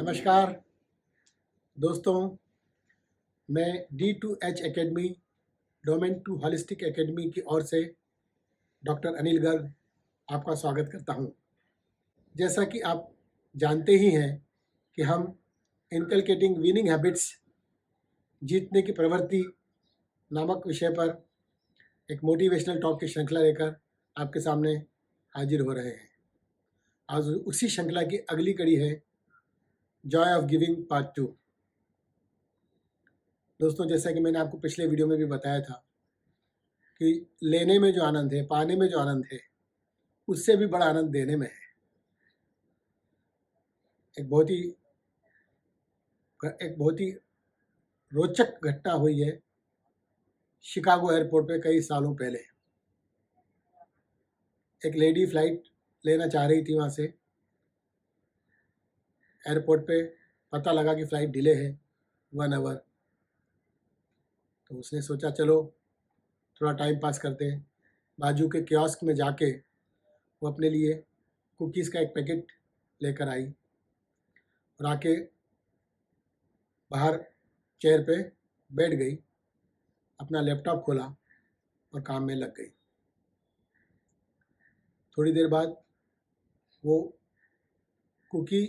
नमस्कार दोस्तों, मैं D2H academy domain to holistic academy की ओर से डॉक्टर अनिल गर्ग आपका स्वागत करता हूं। जैसा कि आप जानते ही हैं कि हम इनकलकेटिंग विनिंग हैबिट्स जीतने की प्रवृत्ति नामक विषय पर एक मोटिवेशनल टॉक की श्रृंखला लेकर आपके सामने हाजिर हो रहे हैं। आज उसी श्रृंखला की अगली कड़ी है जॉय ऑफ गिविंग पार्ट 2। दोस्तों, जैसा कि मैंने आपको पिछले वीडियो में भी बताया था कि लेने में जो आनंद है, पाने में जो आनंद है, उससे भी बड़ा आनंद देने में है। एक बहुत ही रोचक घटना हुई है शिकागो एयरपोर्ट पे कई सालों पहले। एक लेडी फ्लाइट लेना चाह रही थी वहाँ से। एयरपोर्ट पे पता लगा कि फ़्लाइट डिले है 1 आवर। तो उसने सोचा चलो थोड़ा टाइम पास करते हैं। बाजू के कियोस्क में जाके वो अपने लिए कुकीज़ का एक पैकेट लेकर आई और आके बाहर चेयर पे बैठ गई, अपना लैपटॉप खोला और काम में लग गई। थोड़ी देर बाद वो कुकी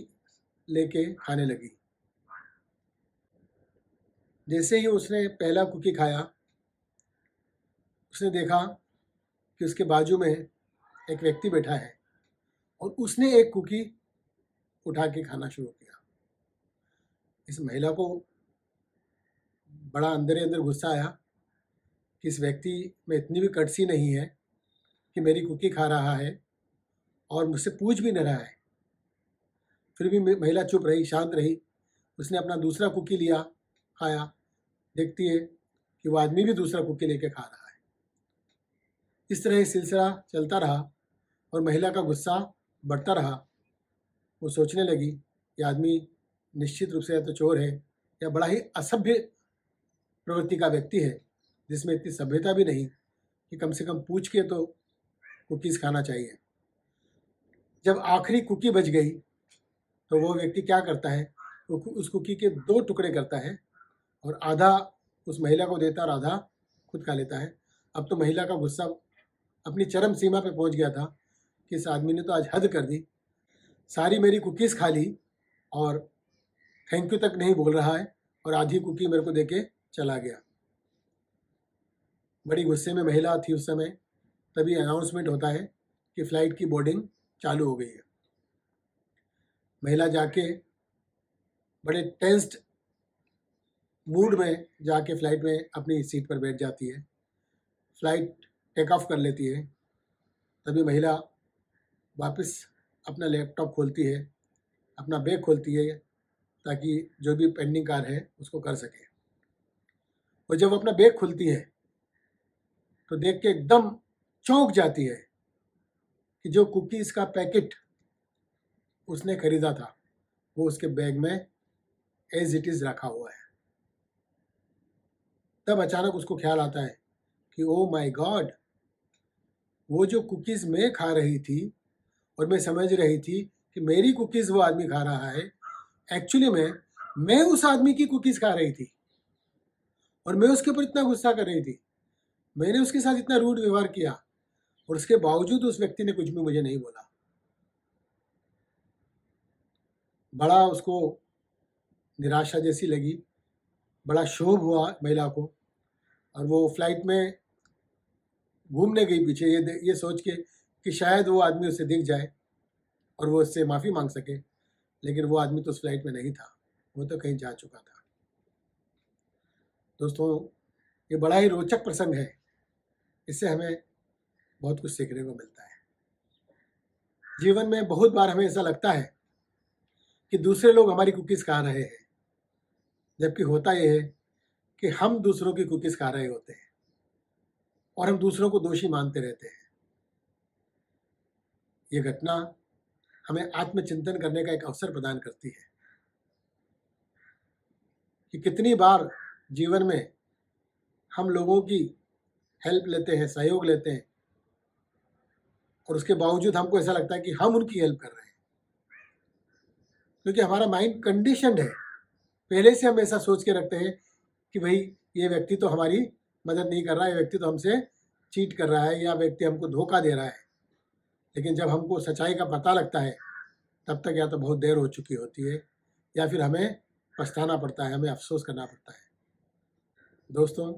लेके खाने लगी। जैसे ही उसने पहला कुकी खाया, उसने देखा कि उसके बाजू में एक व्यक्ति बैठा है और उसने एक कुकी उठा के खाना शुरू किया। इस महिला को बड़ा अंदर ही अंदर गुस्सा आया कि इस व्यक्ति में इतनी भी कर्टसी नहीं है कि मेरी कुकी खा रहा है और मुझसे पूछ भी नहीं रहा है। फिर भी महिला चुप रही, शांत रही। उसने अपना दूसरा कुकी लिया, खाया। देखती है कि वो आदमी भी दूसरा कुकी लेके खा रहा है। इस तरह सिलसिला चलता रहा और महिला का गुस्सा बढ़ता रहा। वो सोचने लगी कि आदमी निश्चित रूप से या तो चोर है या बड़ा ही असभ्य प्रवृत्ति का व्यक्ति है, जिसमें इतनी सभ्यता भी नहीं कि कम से कम पूछ के तो कुकीज़ खाना चाहिए। जब आखिरी कुकी बच गई तो वो व्यक्ति क्या करता है, उस कुकी के 2 टुकड़े करता है और आधा उस महिला को देता और आधा खुद खा लेता है। अब तो महिला का गुस्सा अपनी चरम सीमा पे पहुंच गया था कि इस आदमी ने तो आज हद कर दी। सारी मेरी कुकीज़ खा ली और थैंक यू तक नहीं बोल रहा है और आधी कुकी मेरे को देके चला गया। बड़ी गुस्से में महिला थी उस समय। तभी अनाउंसमेंट होता है कि फ़्लाइट की बोर्डिंग चालू हो गई है। महिला जाके बड़े टेंस्ड मूड में जाके फ़्लाइट में अपनी सीट पर बैठ जाती है। फ़्लाइट टेक ऑफ कर लेती है। तभी महिला वापस अपना लैपटॉप खोलती है, अपना बैग खोलती है ताकि जो भी पेंडिंग कार्य है उसको कर सके। और जब अपना बैग खोलती है तो देख के एकदम चौंक जाती है कि जो कुकीज़ का पैकेट उसने खरीदा था वो उसके बैग में एज इट इज़ रखा हुआ है। तब अचानक उसको ख्याल आता है कि ओ माय गॉड, वो जो कुकीज़ मैं खा रही थी और मैं समझ रही थी कि मेरी कुकीज़ वो आदमी खा रहा है, एक्चुअली में मैं उस आदमी की कुकीज़ खा रही थी और मैं उसके ऊपर इतना गुस्सा कर रही थी। मैंने उसके साथ इतना रूड व्यवहार किया और उसके बावजूद उस व्यक्ति ने कुछ भी मुझे नहीं बोला। बड़ा उसको निराशा जैसी लगी, बड़ा क्षोभ हुआ महिला को और वो फ़्लाइट में घूमने गई पीछे ये सोच के कि शायद वो आदमी उसे दिख जाए और वो उससे माफ़ी मांग सके। लेकिन वो आदमी तो उस फ़्लाइट में नहीं था, वो तो कहीं जा चुका था। दोस्तों, ये बड़ा ही रोचक प्रसंग है। इससे हमें बहुत कुछ सीखने को मिलता है। जीवन में बहुत बार हमें ऐसा लगता है कि दूसरे लोग हमारी कुकीज़ खा रहे हैं, जबकि होता यह है कि हम दूसरों की कुकीज़ खा रहे होते हैं और हम दूसरों को दोषी मानते रहते हैं। ये घटना हमें आत्मचिंतन करने का एक अवसर प्रदान करती है कि कितनी बार जीवन में हम लोगों की हेल्प लेते हैं, सहयोग लेते हैं और उसके बावजूद हमको ऐसा लगता है कि हम उनकी हेल्प कर रहे हैं। क्योंकि हमारा माइंड कंडीशनड है, पहले से हम ऐसा सोच के रखते हैं कि भाई ये व्यक्ति तो हमारी मदद नहीं कर रहा है, ये व्यक्ति तो हमसे चीट कर रहा है, या व्यक्ति हमको धोखा दे रहा है। लेकिन जब हमको सच्चाई का पता लगता है तब तक या तो बहुत देर हो चुकी होती है, या फिर हमें पछताना पड़ता है, हमें अफसोस करना पड़ता है। दोस्तों,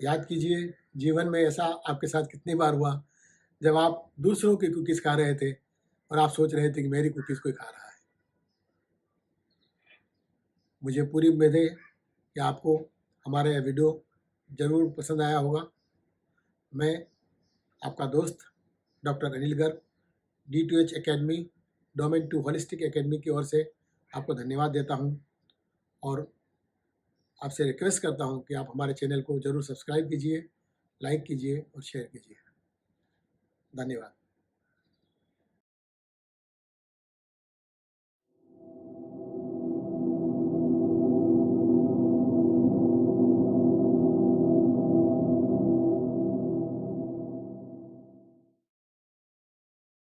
याद कीजिए, जीवन में ऐसा आपके साथ कितनी बार हुआ जब आप दूसरों की कुकीज़ खा रहे थे और आप सोच रहे थे कि मेरी कुकीज़ कोई खा रहा है। मुझे पूरी उम्मीद है कि आपको हमारा यह वीडियो ज़रूर पसंद आया होगा। मैं आपका दोस्त doctor Anil Garg, D2H academy, domain 2 holistic academy की ओर से आपको धन्यवाद देता हूं, और आपसे रिक्वेस्ट करता हूं कि आप हमारे चैनल को ज़रूर सब्सक्राइब कीजिए, लाइक कीजिए और शेयर कीजिए। धन्यवाद।